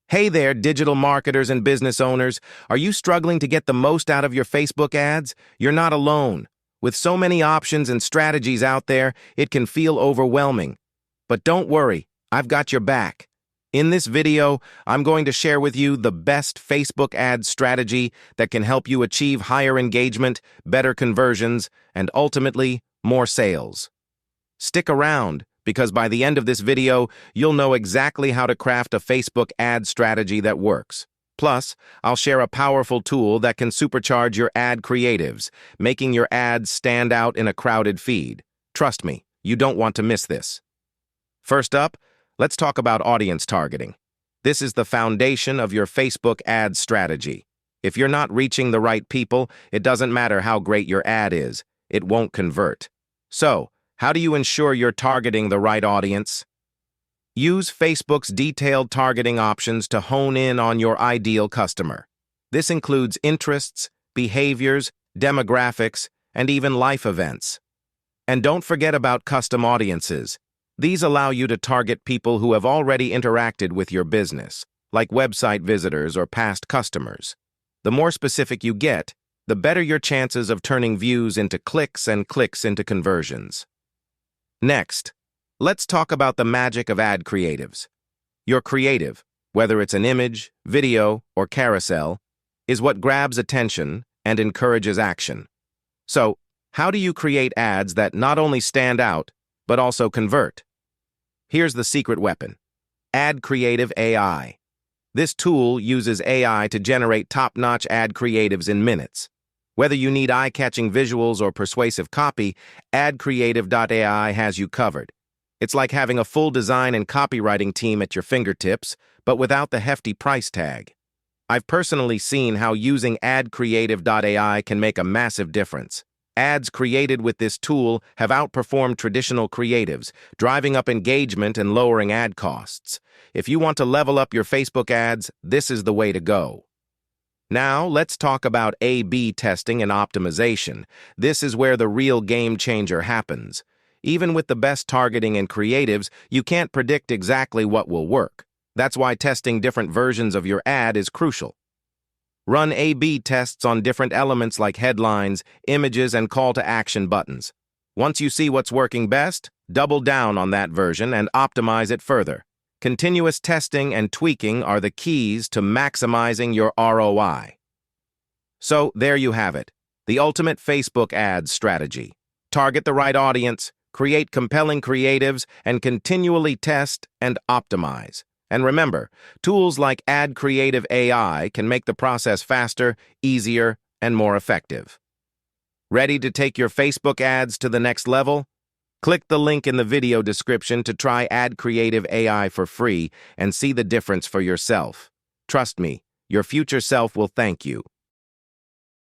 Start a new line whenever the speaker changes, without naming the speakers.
Hey there, digital marketers and business owners. Are you struggling to get the most out of your Facebook ads? You're not alone. With so many options and strategies out there, it can feel overwhelming. But don't worry, I've got your back. In this video, I'm going to share with you the best Facebook ad strategy that can help you achieve higher engagement, better conversions, and ultimately, more sales. Stick around, because by the end of this video, you'll know exactly how to craft a Facebook ad strategy that works. Plus, I'll share a powerful tool that can supercharge your ad creatives, making your ads stand out in a crowded feed. Trust me, you don't want to miss this. First up, let's talk about audience targeting. This is the foundation of your Facebook ad strategy. If you're not reaching the right people, it doesn't matter how great your ad is, it won't convert. So, how do you ensure you're targeting the right audience? Use Facebook's detailed targeting options to hone in on your ideal customer. This includes interests, behaviors, demographics, and even life events. And don't forget about custom audiences. These allow you to target people who have already interacted with your business, like website visitors or past customers. The more specific you get, the better your chances of turning views into clicks and clicks into conversions. Next, let's talk about the magic of ad creatives. Your creative, whether it's an image, video, or carousel, is what grabs attention and encourages action. So, how do you create ads that not only stand out, but also convert? Here's the secret weapon: Adcreative AI. This tool uses AI to generate top-notch ad creatives in minutes. Whether you need eye-catching visuals or persuasive copy, Adcreative.ai has you covered. It's like having a full design and copywriting team at your fingertips, but without the hefty price tag. I've personally seen how using Adcreative.ai can make a massive difference. Ads created with this tool have outperformed traditional creatives, driving up engagement and lowering ad costs. If you want to level up your Facebook ads, this is the way to go. Now, let's talk about A/B testing and optimization. This is where the real game changer happens. Even with the best targeting and creatives, you can't predict exactly what will work. That's why testing different versions of your ad is crucial. Run A/B tests on different elements like headlines, images, and call-to-action buttons. Once you see what's working best, double down on that version and optimize it further. Continuous testing and tweaking are the keys to maximizing your ROI. So, there you have it, the ultimate Facebook ads strategy. Target the right audience, create compelling creatives, and continually test and optimize. And remember, tools like Adcreative AI can make the process faster, easier, and more effective. Ready to take your Facebook ads to the next level? Click the link in the video description to try Adcreative AI for free and see the difference for yourself. Trust me, your future self will thank you.